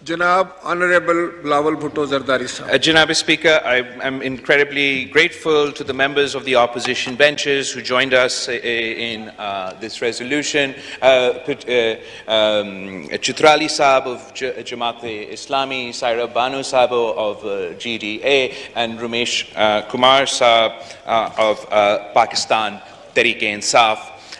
Janab Honorable Bilawal Bhutto Zardari Sahab. Janab Speaker, I am incredibly grateful to the members of the opposition benches who joined us in this resolution. Chitrali Sahab of Jamaat-e-Islami, Saira Banu Sahab of GDA, and Ramesh Kumar Sahab of Pakistan Tehreek-e-Insaf.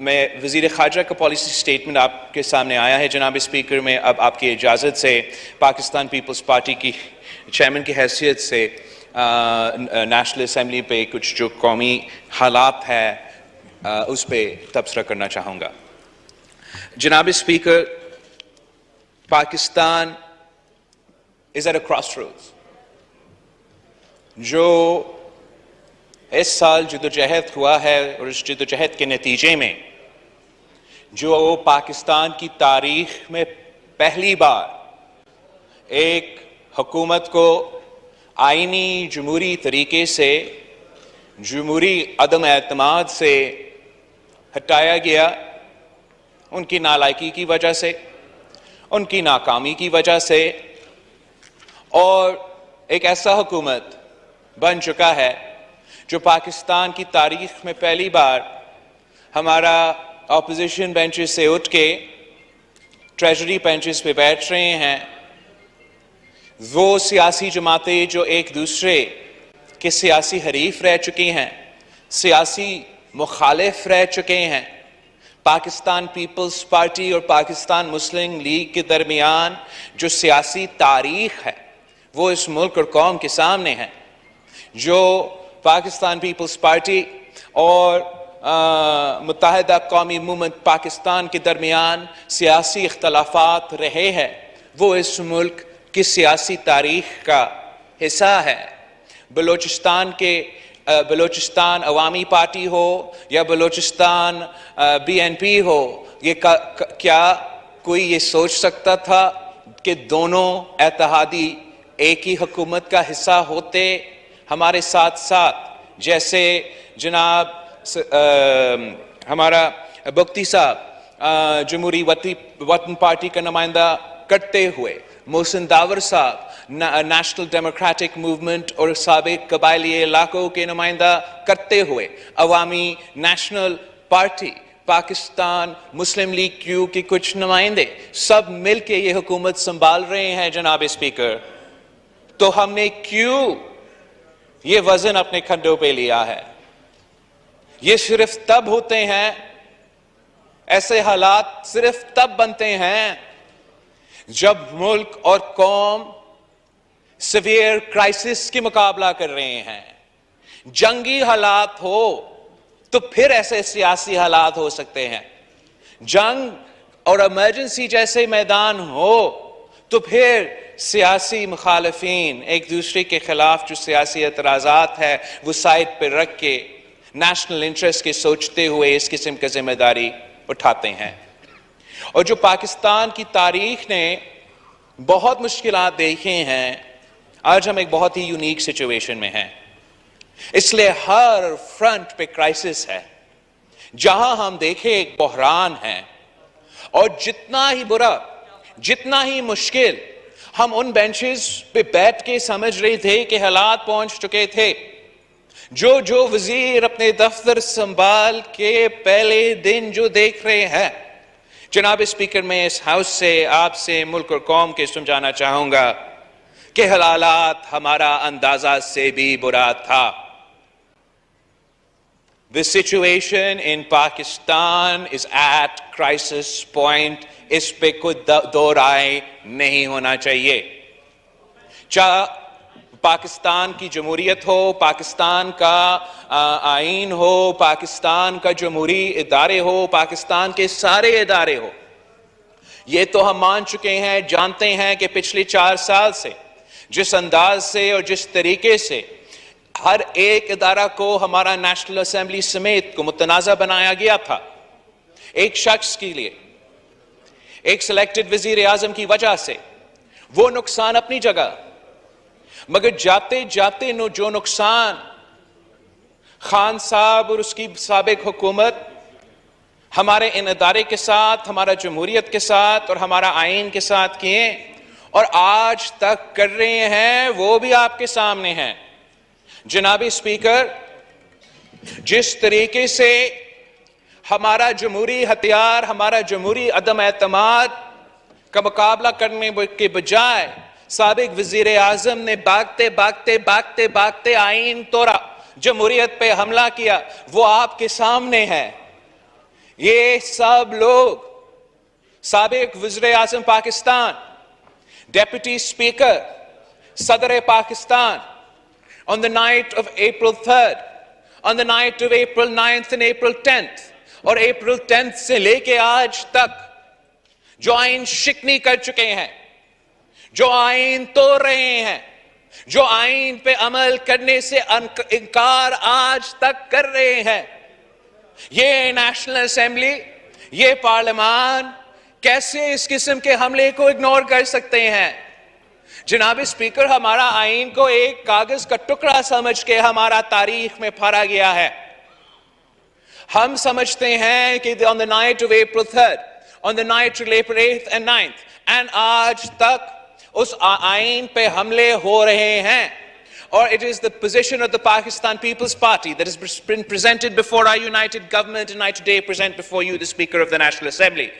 میں وزیر خارجہ کا policy statement آپ کے سامنے آیا ہے جناب اسپیکر. میں اب آپ کی اجازت سے پاکستان پیپلز پارٹی کی چیئرمین کی حیثیت سے نیشنل اسمبلی پہ کچھ جو قومی حالات ہے اس پہ تبصرہ کرنا چاہوں گا. جناب speaker, Pakistan is at a crossroads. جو اس سال جدوجہد ہوا ہے اور اس جدوجہد کے نتیجے میں جو پاکستان کی تاریخ میں پہلی بار ایک حکومت کو آئینی جمہوری طریقے سے جمہوری عدم اعتماد سے ہٹایا گیا, ان کی نالائکی کی وجہ سے, ان کی ناکامی کی وجہ سے, اور ایک ایسا حکومت بن چکا ہے جو پاکستان کی تاریخ میں پہلی بار ہمارا اپوزیشن بینچز سے اٹھ کے ٹریجری بینچز پہ بیٹھ رہے ہیں. وہ سیاسی جماعتیں جو ایک دوسرے کے سیاسی حریف رہ چکی ہیں, سیاسی مخالف رہ چکے ہیں, پاکستان پیپلز پارٹی اور پاکستان مسلم لیگ کے درمیان جو سیاسی تاریخ ہے وہ اس ملک اور قوم کے سامنے ہے. جو پاکستان پیپلز پارٹی اور متحدہ قومی موومنٹ پاکستان کے درمیان سیاسی اختلافات رہے ہیں وہ اس ملک کی سیاسی تاریخ کا حصہ ہے. بلوچستان عوامی پارٹی ہو یا بلوچستان BNP ہو, یہ کیا کوئی یہ سوچ سکتا تھا کہ دونوں اتحادی ایک ہی حکومت کا حصہ ہوتے؟ ہمارے ساتھ ساتھ جیسے جناب ہمارا بگٹی صاحب جمہوری وطن پارٹی کا نمائندہ کرتے ہوئے, محسن داور صاحب نیشنل ڈیموکریٹک موومنٹ اور سابق قبائلی علاقوں کے نمائندہ کرتے ہوئے, عوامی نیشنل پارٹی, پاکستان مسلم لیگ کیو کے کچھ نمائندے, سب مل کے یہ حکومت سنبھال رہے ہیں جناب اسپیکر. تو ہم نے کیوں یہ وزن اپنے کھنڈوں پہ لیا ہے؟ یہ صرف تب ہوتے ہیں, ایسے حالات صرف تب بنتے ہیں جب ملک اور قوم سیویئر کرائسس کی مقابلہ کر رہے ہیں. جنگی حالات ہو تو پھر ایسے سیاسی حالات ہو سکتے ہیں. جنگ اور ایمرجنسی جیسے میدان ہو تو پھر سیاسی مخالفین ایک دوسرے کے خلاف جو سیاسی اعتراضات ہے وہ سائڈ پہ رکھ کے نیشنل انٹرسٹ کے سوچتے ہوئے اس قسم کا ذمہ داری اٹھاتے ہیں. اور جو پاکستان کی تاریخ نے بہت مشکلات دیکھے ہیں, آج ہم ایک بہت ہی یونیک سچویشن میں ہیں. اس لیے ہر فرنٹ پہ کرائسس ہے. جہاں ہم دیکھیں ایک بحران ہے, اور جتنا ہی برا جتنا ہی مشکل ہم ان بینچز پہ بیٹھ کے سمجھ رہے تھے کہ حالات پہنچ چکے تھے, جو وزیر اپنے دفتر سنبھال کے پہلے دن جو دیکھ رہے ہیں, جناب اسپیکر میں اس ہاؤس سے آپ سے ملک اور قوم کے سمجھانا چاہوں گا کہ حالات ہمارا اندازہ سے بھی برا تھا. The situation in Pakistan is at crisis point. اس پہ کوئی دو رائے نہیں ہونا چاہیے. چاہے پاکستان کی جمہوریت ہو, پاکستان کا آئین ہو, پاکستان کا جمہوری ادارے ہو, پاکستان کے سارے ادارے ہو, یہ تو ہم مان چکے ہیں, جانتے ہیں کہ پچھلے 4 سال سے جس انداز سے اور جس طریقے سے ہر ایک ادارہ کو ہمارا نیشنل اسمبلی سمیت کو متنازع بنایا گیا تھا, ایک شخص کے لیے, ایک سلیکٹڈ وزیر اعظم کی وجہ سے, وہ نقصان اپنی جگہ, مگر جاتے جاتے جو نقصان خان صاحب اور اس کی سابق حکومت ہمارے ان ادارے کے ساتھ, ہمارا جمہوریت کے ساتھ اور ہمارا آئین کے ساتھ کیے اور آج تک کر رہے ہیں, وہ بھی آپ کے سامنے ہیں. جناب اسپیکر, جس طریقے سے ہمارا جمہوری ہتھیار, ہمارا جمہوری عدم اعتماد کا مقابلہ کرنے کے بجائے سابق وزیر اعظم نے بھاگتے آئین توڑا, جمہوریت پہ حملہ کیا, وہ آپ کے سامنے ہے. یہ سب لوگ, سابق وزیر اعظم پاکستان, ڈیپٹی اسپیکر, صدر Pakistan, on the night of April 3rd, on the night of April 9th and April 10th, اور April 10th سے لے کے آج تک جو آئین شکنی کر چکے ہیں, جو آئین توڑ رہے ہیں, جو آئین پہ عمل کرنے سے انکار آج تک کر رہے ہیں, یہ نیشنل اسمبلی, یہ پارلیمان کیسے اس قسم کے حملے کو اگنور کر سکتے ہیں؟ جناب اسپیکر, ہمارا آئین کو ایک کاغذ کا ٹکڑا سمجھ کے ہمارا تاریخ میں پھاڑا گیا ہے. ہم سمجھتے ہیں کہ on the night of April 3rd, on the night of April 8th and 9th, and آج تک اس آئین پہ حملے ہو رہے ہیں. Or it is the position of the Pakistan People's Party that has been presented before our united government, and I today present before you the Speaker of the National Assembly,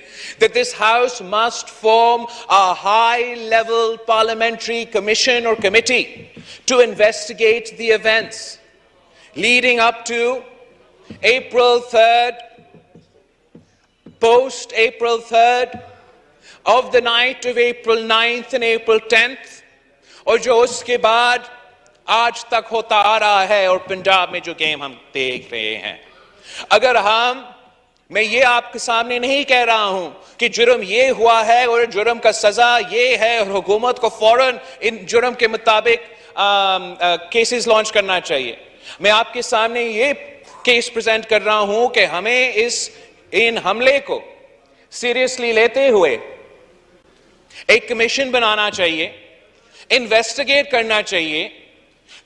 that this House must form a high-level parliamentary commission or committee to investigate the events leading up to April 3rd, post-April 3rd, of the night of April 9th and April 10th, اور جو اس کے بعد آج تک ہوتا آ رہا ہے, اور پنجاب میں جو گیم ہم دیکھ رہے ہیں. اگر میں یہ آپ کے سامنے نہیں کہہ رہا ہوں کہ جرم یہ ہوا ہے اور جرم کا سزا یہ ہے اور حکومت کو فوراً ان جرم کے مطابق کیسز لانچ کرنا چاہیے. میں آپ کے سامنے یہ کیس پریزنٹ کر رہا ہوں کہ ہمیں ان حملے کو سیریسلی لیتے ہوئے ایک کمیشن بنانا چاہیے, انویسٹیگیٹ کرنا چاہیے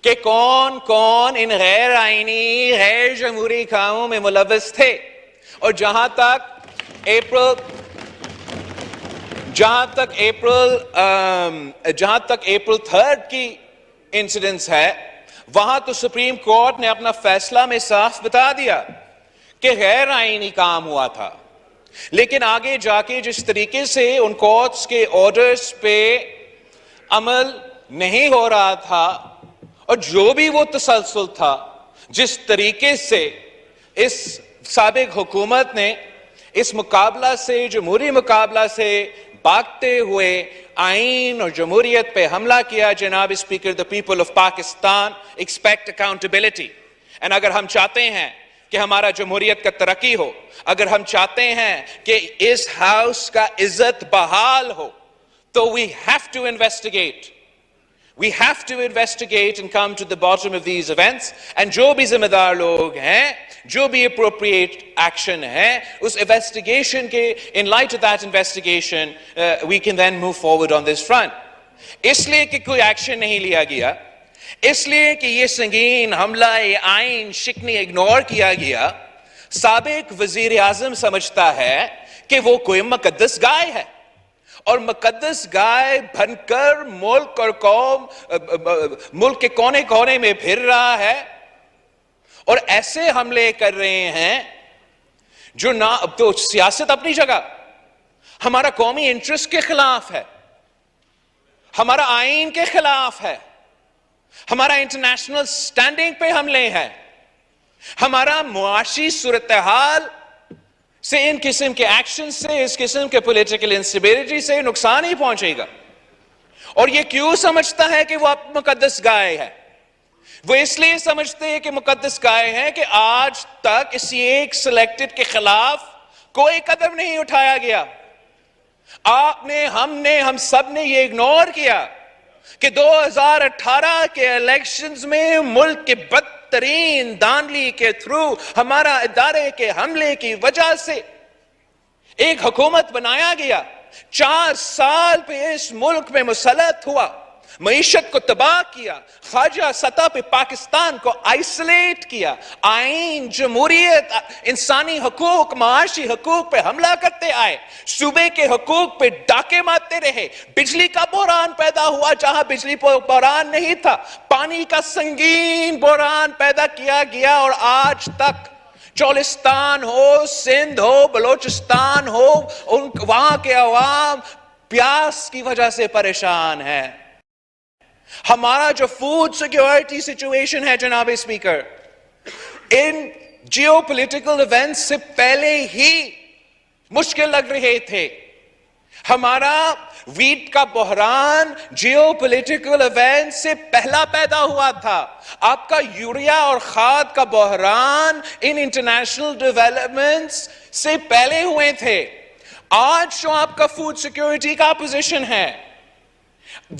کہ کون کون ان غیر آئینی, غیر جمہوری کاموں میں ملوث تھے. اور جہاں تک April 3rd کی انسیڈنس ہے, وہاں تو سپریم کورٹ نے اپنا فیصلہ میں صاف بتا دیا کہ غیر آئینی کام ہوا تھا. لیکن آگے جا کے جس طریقے سے ان کورٹس کے آرڈرز پہ عمل نہیں ہو رہا تھا, اور جو بھی وہ تسلسل تھا, جس طریقے سے اس سابق حکومت نے اس مقابلہ سے, جمہوری مقابلہ سے بھاگتے ہوئے آئین اور جمہوریت پہ حملہ کیا, جناب speaker, the people of Pakistan expect accountability. and اگر ہم چاہتے ہیں کہ ہمارا جمہوریت کا ترقی ہو, اگر ہم چاہتے ہیں کہ اس ہاؤس کا عزت بحال ہو, تو we have to investigate. We have to investigate and come to the bottom of these events. And جو بھی ذمہ دار لوگ ہیں, جو بھی appropriate action ہے, اس investigation کے, in light of that investigation, we can then move forward on this front. اس لیے کہ کوئی ایکشن نہیں لیا گیا, اس لیے کہ یہ سنگین حملہ آئین شکنی اگنور کیا گیا, سابق وزیر اعظم سمجھتا ہے کہ وہ کوئی مقدس گائے ہے, اور مقدس گائے بن کر ملک اور قوم, ملک کے کونے کونے میں پھر رہا ہے, اور ایسے حملے کر رہے ہیں جو تو سیاست اپنی جگہ, ہمارا قومی انٹرسٹ کے خلاف ہے, ہمارا آئین کے خلاف ہے, ہمارا انٹرنیشنل سٹینڈنگ پہ حملے ہیں, ہمارا معاشی صورتحال سے, ان قسم کے ایکشن سے, اس قسم کے پولیٹیکل انسٹیبلٹی سے نقصان ہی پہنچے گا. اور یہ کیوں سمجھتا ہے کہ وہ مقدس گائے ہے؟ وہ اس لیے سمجھتے ہیں کہ مقدس گائے ہیں کہ آج تک اسی ایک سلیکٹڈ کے خلاف کوئی قدم نہیں اٹھایا گیا. ہم سب نے یہ اگنور کیا کہ 2018 کے الیکشنز میں ملک کے بدترین دھاندلی کے تھرو, ہمارا ادارے کے حملے کی وجہ سے ایک حکومت بنایا گیا, 4 سال پہ اس ملک میں مسلط ہوا, معیشت کو تباہ کیا, خارجہ سطح پہ پاکستان کو آئسولیٹ کیا, آئین, جمہوریت, انسانی حقوق, معاشی حقوق پہ حملہ کرتے آئے, صوبے کے حقوق پہ ڈاکے مارتے رہے, بجلی کا بحران پیدا ہوا جہاں بجلی بحران نہیں تھا, پانی کا سنگین بحران پیدا کیا گیا, اور آج تک چولستان ہو, سندھ ہو, بلوچستان ہو, وہاں کے عوام پیاس کی وجہ سے پریشان ہے. ہمارا جو فوڈ سیکیورٹی سچویشن ہے جناب اسپیکر, ان جیو پولیٹیکل ایونٹس سے پہلے ہی مشکل لگ رہے تھے. ہمارا ویٹ کا بحران جیو پولیٹیکل ایونٹ سے پہلا پیدا ہوا تھا. آپ کا یوریا اور کھاد کا بحران ان انٹرنیشنل ڈیولپمنٹس سے پہلے ہوئے تھے. آج جو آپ کا فوڈ سیکیورٹی کا پوزیشن ہے,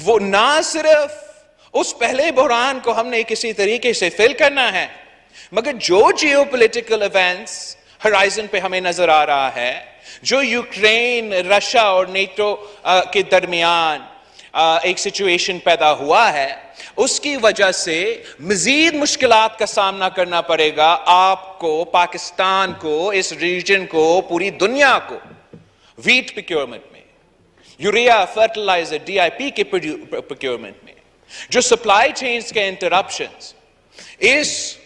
وہ نہ صرف اس پہلے بحران کو ہم نے کسی طریقے سے فل کرنا ہے, مگر جو جیو پولیٹیکل ایونٹس ہرائزن پہ ہمیں نظر آ رہا ہے, جو یوکرین, رشیا اور نیٹو کے درمیان ایک سچویشن پیدا ہوا ہے, اس کی وجہ سے مزید مشکلات کا سامنا کرنا پڑے گا آپ کو, پاکستان کو, اس ریجن کو, پوری دنیا کو. ویٹ پروکیورمنٹ میں, یوریا, فرٹیلائزر, ڈی آئی پی کے پروکیورمنٹ میں, جو سپلائی چینز کے انٹرپشنز اس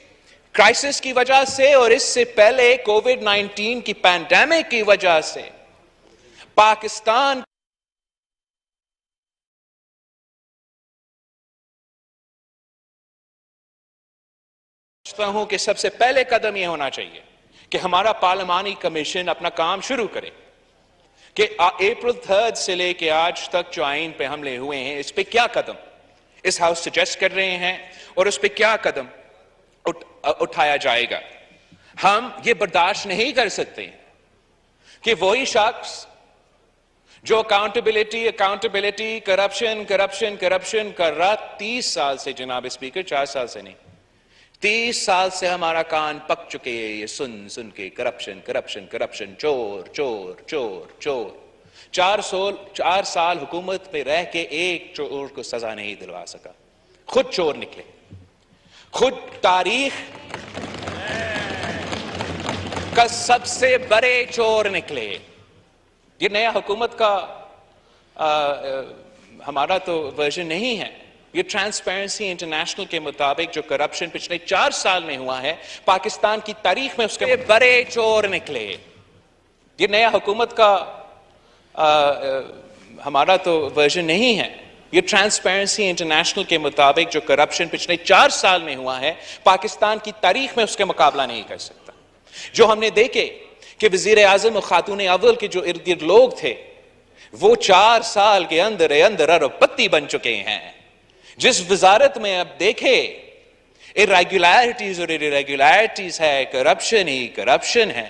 کرائسس کی وجہ سے اور اس سے پہلے کووڈ 19 کی پینڈیمک کی وجہ سے پاکستان سمجھتا ہوں کہ سب سے پہلے قدم یہ ہونا چاہیے کہ ہمارا پارلیمانی کمیشن اپنا کام شروع کرے کہ اپریل 3 سے لے کے آج تک جو آئین پہ حملے ہوئے ہیں, اس پہ کیا قدم اس ہاؤس سجیسٹ کر رہے ہیں اور اس پہ کیا قدم اٹھایا جائے گا. ہم یہ برداشت نہیں کر سکتے کہ وہی شخص جو اکاؤنٹیبلٹی, کرپشن کر رہا 30 سال سے, جناب اسپیکر 4 سال سے نہیں, 30 سال سے ہمارا کان پک چکے ہیں یہ سن کے کرپشن, چور. 4 سال حکومت پہ رہ کے ایک چور کو سزا نہیں دلوا سکا, خود چور نکلے, خود تاریخ کا سب سے بڑے چور نکلے. یہ نیا حکومت کا ہمارا تو ورژن نہیں ہے, یہ ٹرانسپیرنسی انٹرنیشنل کے مطابق جو کرپشن پچھلے 4 سال میں ہوا ہے پاکستان کی تاریخ میں اس کے بڑے چور نکلے. یہ نیا حکومت کا ہمارا تو ورژن نہیں ہے, یہ ٹرانسپیرنسی انٹرنیشنل کے مطابق جو کرپشن پچھلے 4 سال میں ہوا ہے پاکستان کی تاریخ میں اس کے مقابلہ نہیں کر سکتا. جو ہم نے دیکھے کہ وزیر اعظم اور خاتون اول کے جو ارد گرد لوگ تھے وہ 4 سال کے اندر ارب پتی بن چکے ہیں. جس وزارت میں اب دیکھے irregularities ہے, کرپشن ہی کرپشن ہے.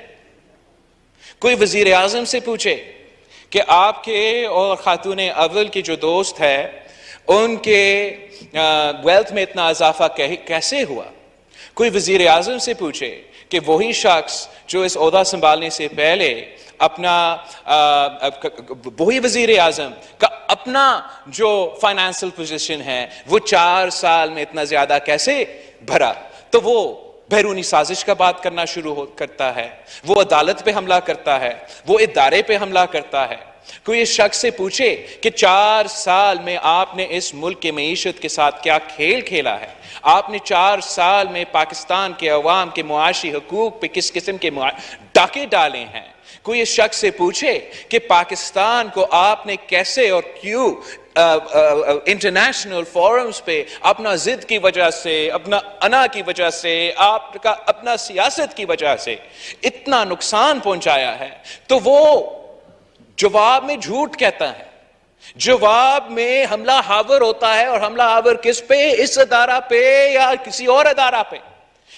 کوئی وزیر اعظم سے پوچھے کہ آپ کے اور خاتون اول کے جو دوست ہے ان کے ویلتھ میں اتنا اضافہ کیسے ہوا. کوئی وزیر اعظم سے پوچھے کہ وہی شخص جو اس عہدہ سنبھالنے سے پہلے اپنا وہی وزیر اعظم کا اپنا جو فائنانشل پوزیشن ہے وہ 4 سال میں اتنا زیادہ کیسے بھرا, تو وہ بیرونی سازش کا بات کرنا شروع کرتا ہے, وہ عدالت پہ حملہ کرتا ہے, وہ ادارے پہ حملہ کرتا ہے. کوئی اس شخص سے پوچھے کہ 4 سال میں آپ نے اس ملک کے معیشت کے ساتھ کیا کھیل کھیلا ہے, آپ نے 4 سال میں پاکستان کے عوام کے معاشی حقوق پہ کس قسم کے ڈاکے ڈالے ہیں. کوئی اس شخص سے پوچھے کہ پاکستان کو آپ نے کیسے اور کیوں انٹرنیشنل فورمز پہ اپنا ضد کی وجہ سے, اپنا انا کی وجہ سے, آپ کا اپنا سیاست کی وجہ سے اتنا نقصان پہنچایا ہے, تو وہ جواب میں جھوٹ کہتا ہے, جواب میں حملہ آور ہوتا ہے. اور حملہ آور کس پہ؟ اس ادارہ پہ یا کسی اور ادارہ پہ.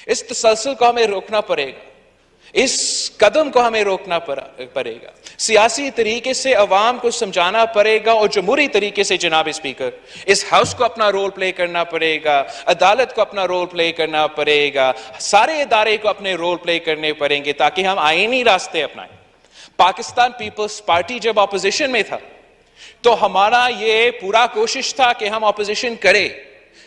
اس تسلسل کو ہمیں روکنا پڑے گا, اس قدم کو ہمیں روکنا پڑے گا. سیاسی طریقے سے عوام کو سمجھانا پڑے گا, اور جمہوری طریقے سے جناب اسپیکر اس ہاؤس کو اپنا رول پلے کرنا پڑے گا, عدالت کو اپنا رول پلے کرنا پڑے گا, سارے ادارے کو اپنے رول پلے کرنے پڑیں گے تاکہ ہم آئینی راستے اپنائیں. پاکستان پیپلز پارٹی جب اپوزیشن میں تھا تو ہمارا یہ پورا کوشش تھا کہ ہم اپوزیشن کرے,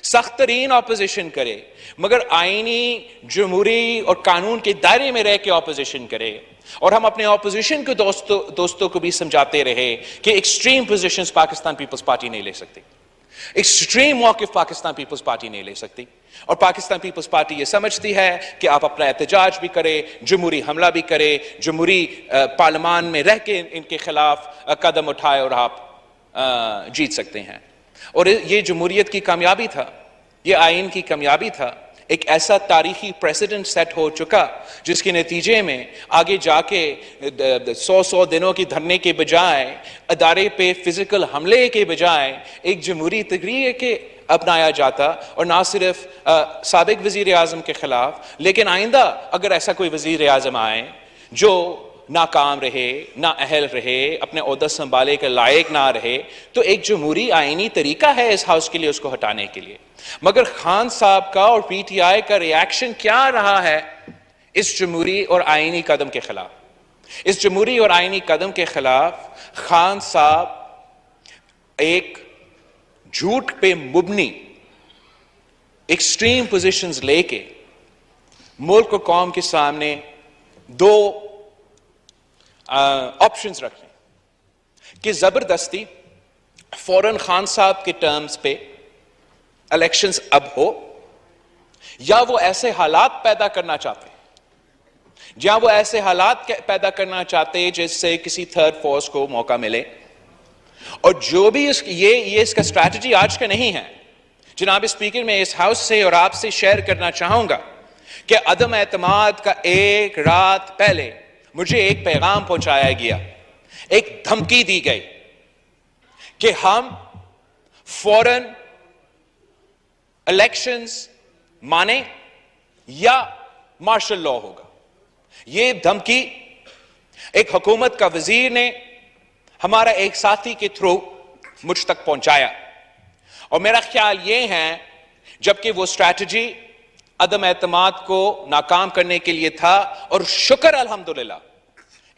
سخت ترین اپوزیشن کرے, مگر آئینی, جمہوری اور قانون کے دائرے میں رہ کے اپوزیشن کرے. اور ہم اپنے اپوزیشن کے دوستوں کو بھی سمجھاتے رہے کہ ایکسٹریم پوزیشنز پاکستان پیپلز پارٹی نہیں لے سکتی, ایکسٹریم موقف پاکستان پیپلز پارٹی نہیں لے سکتی. اور پاکستان پیپلز پارٹی یہ سمجھتی ہے کہ آپ اپنا احتجاج بھی کرے, جمہوری حملہ بھی کرے, جمہوری پارلیمان میں رہ کے ان کے خلاف قدم اٹھائے اور آپ جیت سکتے ہیں. اور یہ جمہوریت کی کامیابی تھا, یہ آئین کی کامیابی تھا. ایک ایسا تاریخی پریسیڈنٹ سیٹ ہو چکا جس کے نتیجے میں آگے جا کے 100 دنوں کی دھرنے کے بجائے, ادارے پہ فزیکل حملے کے بجائے ایک جمہوری طریقے اپنایا جاتا. اور نہ صرف سابق وزیر اعظم کے خلاف, لیکن آئندہ اگر ایسا کوئی وزیر اعظم آئے جو ناکام رہے, نا اہل رہے, اپنے عہدہ سنبھالے کے لائق نہ رہے, تو ایک جمہوری آئینی طریقہ ہے اس ہاؤس کے لیے اس کو ہٹانے کے لیے. مگر خان صاحب کا اور پی ٹی آئی کا ریاکشن کیا رہا ہے اس جمہوری اور آئینی قدم کے خلاف؟ اس جمہوری اور آئینی قدم کے خلاف خان صاحب ایک جھوٹ پہ مبنی ایکسٹریم پوزیشنز لے کے ملک اور قوم کے سامنے دو آپشنز رکھ لیں کہ زبردستی فوراً خان صاحب کے ٹرمز پہ الیکشنز اب ہو, یا وہ ایسے حالات پیدا کرنا چاہتے جہاں وہ ایسے حالات پیدا کرنا چاہتے جس سے کسی تھرڈ فورس کو موقع ملے. اور جو بھی یہ اس کا اسٹریٹجی آج کا نہیں ہے. جناب اسپیکر, میں اس ہاؤس سے اور آپ سے شیئر کرنا چاہوں گا کہ عدم اعتماد کا ایک رات پہلے مجھے ایک پیغام پہنچایا گیا, ایک دھمکی دی گئی کہ ہم فوراً الیکشنز مانیں یا مارشل لا ہوگا. یہ دھمکی ایک حکومت کا وزیر نے ہمارا ایک ساتھی کے تھرو مجھ تک پہنچایا. اور میرا خیال یہ ہے جبکہ وہ اسٹریٹجی عدم اعتماد کو ناکام کرنے کے لیے تھا, اور شکر الحمدللہ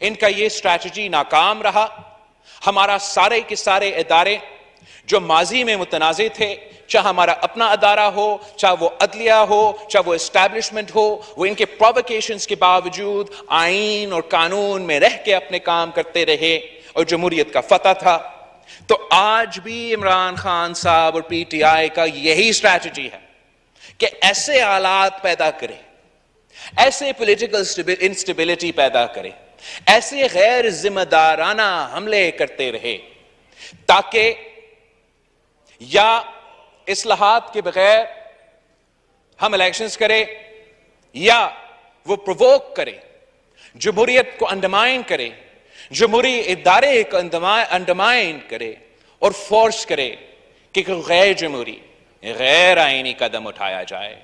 ان کا یہ اسٹریٹجی ناکام رہا. ہمارا سارے کے سارے ادارے جو ماضی میں متنازع تھے, چاہے ہمارا اپنا ادارہ ہو, چاہے وہ عدلیہ ہو, چاہے وہ اسٹیبلشمنٹ ہو, وہ ان کے پرووکیشنز کے باوجود آئین اور قانون میں رہ کے اپنے کام کرتے رہے اور جمہوریت کا فتح تھا. تو آج بھی عمران خان صاحب اور پی ٹی آئی کا یہی اسٹریٹجی ہے کہ ایسے حالات پیدا کرے, ایسے پولیٹیکل انسٹیبلٹی پیدا کرے, ایسے غیر ذمہ دارانہ حملے کرتے رہے تاکہ یا اصلاحات کے بغیر ہم الیکشنز کرے, یا وہ پرووک کرے, جمہوریت کو انڈرمائن کرے, جمہوری ادارے کو انڈرمائن کرے اور فورس کرے کہ غیر جمہوری, غیر آئینی قدم اٹھایا جائے.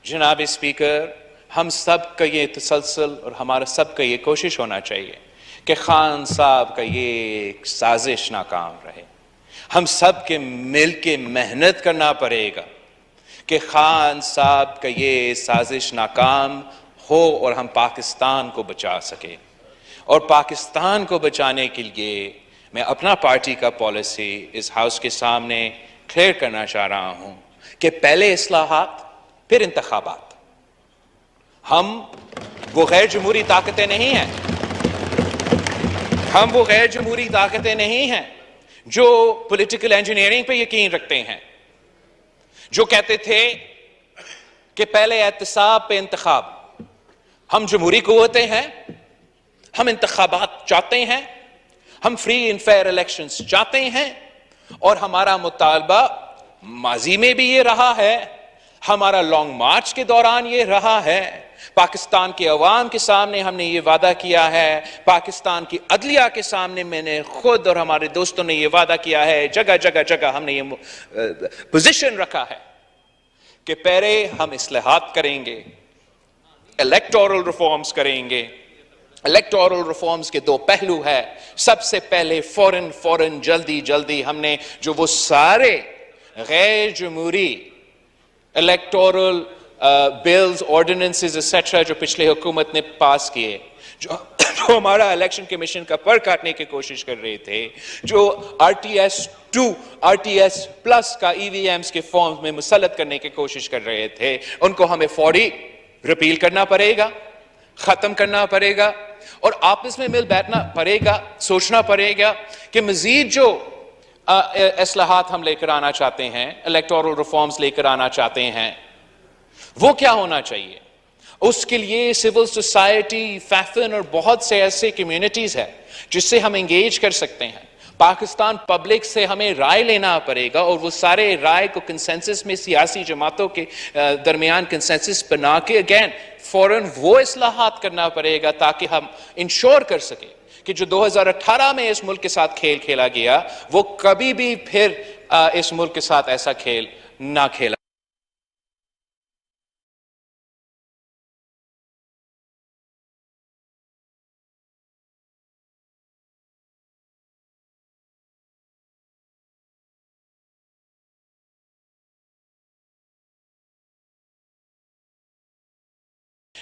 جناب اسپیکر, ہم سب کا یہ تسلسل اور ہمارا سب کا یہ کوشش ہونا چاہیے کہ خان صاحب کا یہ سازش ناکام رہے. ہم سب کے مل کے محنت کرنا پڑے گا کہ خان صاحب کا یہ سازش ناکام ہو اور ہم پاکستان کو بچا سکیں. اور پاکستان کو بچانے کے لیے میں اپنا پارٹی کا پالیسی اس ہاؤس کے سامنے کلیئر کرنا چاہ رہا ہوں کہ پہلے اصلاحات پھر انتخابات. ہم وہ غیر جمہوری طاقتیں نہیں ہیں, ہم وہ غیر جمہوری طاقتیں نہیں ہیں جو پولیٹیکل انجینئرنگ پہ یقین رکھتے ہیں, جو کہتے تھے کہ پہلے احتساب پہ انتخاب. ہم جمہوری قوتیں ہیں, ہم انتخابات چاہتے ہیں, ہم فری اینڈ فیئر الیکشنز چاہتے ہیں, اور ہمارا مطالبہ ماضی میں بھی یہ رہا ہے, ہمارا لانگ مارچ کے دوران یہ رہا ہے, پاکستان کے عوام کے سامنے ہم نے یہ وعدہ کیا ہے, پاکستان کی عدلیہ کے سامنے میں نے خود اور ہمارے دوستوں نے یہ وعدہ کیا ہے, جگہ جگہ جگہ ہم نے یہ پوزیشن رکھا ہے کہ پہلے ہم اصلاحات کریں گے, الیکٹورل ریفارمز کریں گے. الیکٹورل ریفارمز کے دو پہلو ہے. سب سے پہلے فوراً جلدی ہم نے جو وہ سارے غیر جمہوری الیکٹورل بلز, آرڈیننسز ایٹسٹرا جو پچھلے حکومت نے پاس کیے, جو جو ہمارا الیکشن کمیشن کا پر کاٹنے کی کوشش کر رہے تھے, جو RTS-2 RTS+ کا EVMs کے فارمز میں مسلط کرنے کی کوشش کر رہے تھے, ان کو ہمیں فوری ریپیل کرنا پڑے گا, ختم کرنا پڑے گا, اور آپس میں مل بیٹھنا پڑے گا, سوچنا پڑے گا کہ مزید جو اصلاحات ہم لے کر آنا چاہتے ہیں, الیکٹورل ریفارمز لے کر آنا چاہتے ہیں, وہ کیا ہونا چاہیے. اس کے لیے سول سوسائٹی, فیفن اور بہت سے ایسے کمیونٹیز ہیں جس سے ہم انگیج کر سکتے ہیں. پاکستان پبلک سے ہمیں رائے لینا پڑے گا, اور وہ سارے رائے کو کنسنسس میں سیاسی جماعتوں کے درمیان کنسنسس بنا کے اگین فوراً وہ اصلاحات کرنا پڑے گا تاکہ ہم انشور کر سکیں کہ جو 2018 میں اس ملک کے ساتھ کھیل کھیلا گیا وہ کبھی بھی پھر اس ملک کے ساتھ ایسا کھیل نہ کھیلا.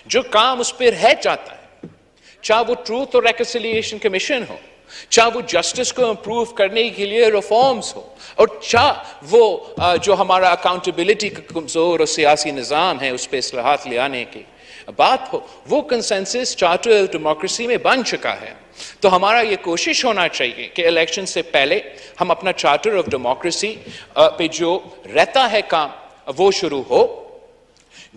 جو کام اس پہ رہ جاتا ہے, چاہے وہ ٹروتھ اور ریکنسیلیشن کمیشن ہو, چاہے وہ جسٹس کو امپروو کرنے کے لیے ریفارمز ہو, اور چاہے وہ جو ہمارا اکاؤنٹیبلٹی کا کمزور اور سیاسی نظام ہے اس پہ اصلاحات لے آنے کی بات ہو, وہ کنسنسس چارٹر آف ڈیموکریسی میں بن چکا ہے. تو ہمارا یہ کوشش ہونا چاہیے کہ الیکشن سے پہلے ہم اپنا چارٹر آف ڈیموکریسی پہ جو رہتا ہے کام وہ شروع ہو.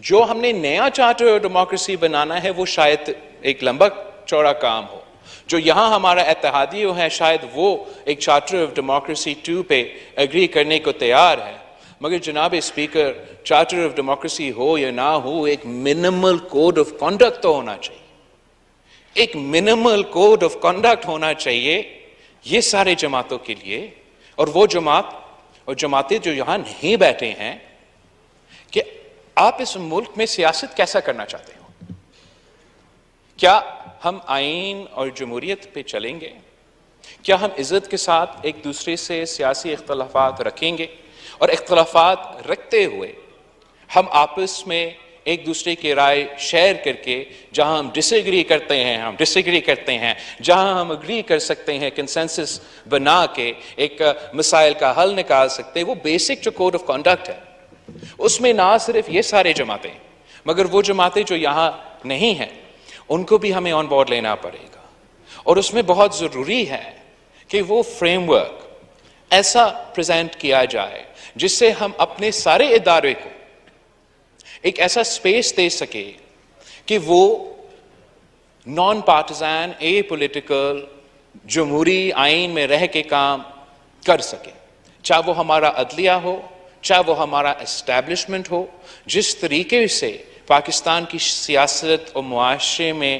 جو ہم نے نیا چارٹر آف ڈیموکریسی بنانا ہے وہ شاید ایک لمبا چوڑا کام ہو. جو یہاں ہمارا اتحادی ہے شاید وہ ایک چارٹر آف ڈیموکریسی 2 پہ اگری کرنے کو تیار ہے, مگر جناب اسپیکر چارٹر آف ڈیموکریسی ہو یا نہ ہو, ایک منیمل کوڈ آف کنڈکٹ تو ہونا چاہیے. ایک منیمل کوڈ آف کنڈکٹ ہونا چاہیے یہ سارے جماعتوں کے لیے, اور وہ جماعت اور جماعتیں جو یہاں نہیں بیٹھے ہیں, کہ آپ اس ملک میں سیاست کیسا کرنا چاہتے ہو. کیا ہم آئین اور جمہوریت پہ چلیں گے؟ کیا ہم عزت کے ساتھ ایک دوسرے سے سیاسی اختلافات رکھیں گے, اور اختلافات رکھتے ہوئے ہم آپس میں ایک دوسرے کی رائے شیئر کر کے, جہاں ہم ڈس ایگری کرتے ہیں ہم ڈس ایگری کرتے ہیں, جہاں ہم اگری کر سکتے ہیں کنسنسس بنا کے ایک مسائل کا حل نکال سکتے ہیں, وہ بیسک جو کوڈ آف کنڈکٹ ہے اس میں نہ صرف یہ سارے جماعتیں مگر وہ جماعتیں جو یہاں نہیں ہیں ان کو بھی ہمیں آن بورڈ لینا پڑے گا. اور اس میں بہت ضروری ہے کہ وہ فریم ورک ایسا پریزنٹ کیا جائے جس سے ہم اپنے سارے ادارے کو ایک ایسا سپیس دے سکے کہ وہ نان پارٹیزن اے پولیٹیکل جمہوری آئین میں رہ کے کام کر سکے, چاہے وہ ہمارا عدلیہ ہو, چاہے وہ ہمارا اسٹیبلشمنٹ ہو. جس طریقے سے پاکستان کی سیاست اور معاشرے میں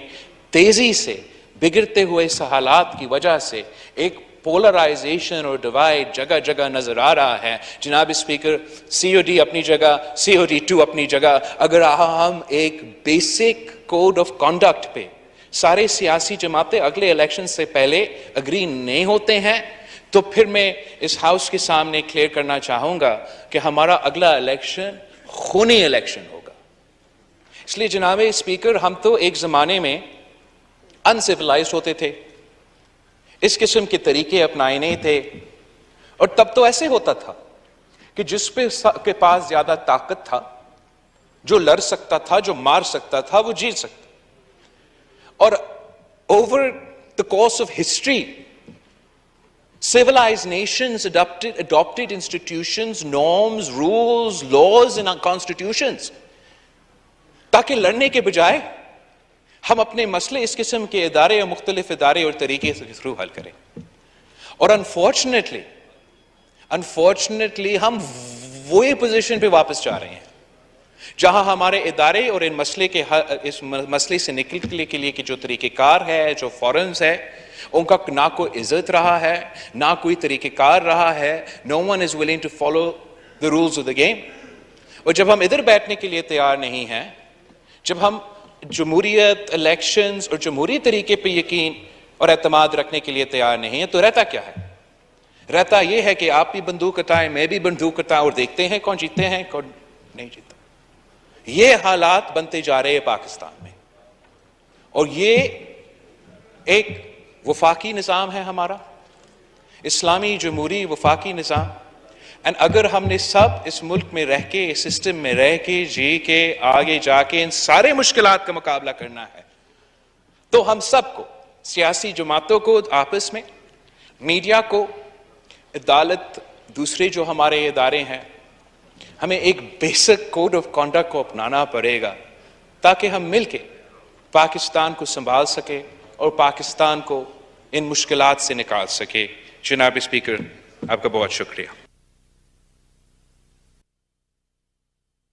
تیزی سے بگڑتے ہوئے حالات کی وجہ سے ایک پولرائزیشن اور ڈیوائڈ جگہ جگہ نظر آ رہا ہے. جناب اسپیکر, COD اپنی جگہ, COD2 اپنی جگہ, اگر ہم ایک بیسک کوڈ آف کنڈکٹ پہ سارے سیاسی جماعتیں اگلے الیکشن سے پہلے اگری نہیں ہوتے ہیں تو پھر میں اس ہاؤس کے سامنے کلیئر کرنا چاہوں گا کہ ہمارا اگلا الیکشن خونی الیکشن ہوگا. اس لیے جناب اسپیکر, ہم تو ایک زمانے میں انسیولائزڈ ہوتے تھے, اس قسم کے طریقے اپنائے نہیں تھے, اور تب تو ایسے ہوتا تھا کہ جس کے پاس زیادہ طاقت تھا, جو لڑ سکتا تھا, جو مار سکتا تھا, وہ جیت سکتا. اور over the course of history civilized nations adopted institutions, norms, rules, laws and constitutions تاکہ لڑنے کے بجائے ہم اپنے مسئلے اس قسم کے ادارے اور مختلف ادارے اور طریقے کے تھرو حل کریں. اور انفارچونیٹلی ہم وہی پوزیشن پہ واپس جا رہے ہیں جہاں ہمارے ادارے اور اس مسئلے سے نکلنے کے لیے کہ جو طریقہ کار ہے, جو فورمز ہے, ان کا نہ کوئی عزت رہا ہے, نہ کوئی طریقہ کار رہا ہے. No one is willing to follow the rules of the game. اور جب ہم ادھر بیٹھنے کے لیے تیار نہیں ہیں, جب ہم جمہوریت, الیکشنز اور جمہوری طریقے پہ یقین اور اعتماد رکھنے کے لیے تیار نہیں ہیں, تو رہتا کیا ہے؟ رہتا یہ ہے کہ آپ بھی بندوق اٹھائیں, میں بھی بندوق اٹھاؤں, اور دیکھتے ہیں کون جیتے ہیں کون نہیں جیتا. یہ حالات بنتے جا رہے ہیں پاکستان میں, اور یہ ایک وفاقی نظام ہے ہمارا، اسلامی جمہوری وفاقی نظام، اینڈ اگر ہم نے سب اس ملک میں رہ کے، اس سسٹم میں رہ کے، جی کے آگے جا کے ان سارے مشکلات کا مقابلہ کرنا ہے، تو ہم سب کو، سیاسی جماعتوں کو آپس میں، میڈیا کو، عدالت، دوسرے جو ہمارے ادارے ہیں، ہمیں ایک بیسک کوڈ آف کانڈکٹ کو اپنانا پڑے گا تاکہ ہم مل کے پاکستان کو سنبھال سکے اور پاکستان کو ان مشکلات سے نکال سکے۔ جناب اسپیکر، آپ کا بہت شکریہ۔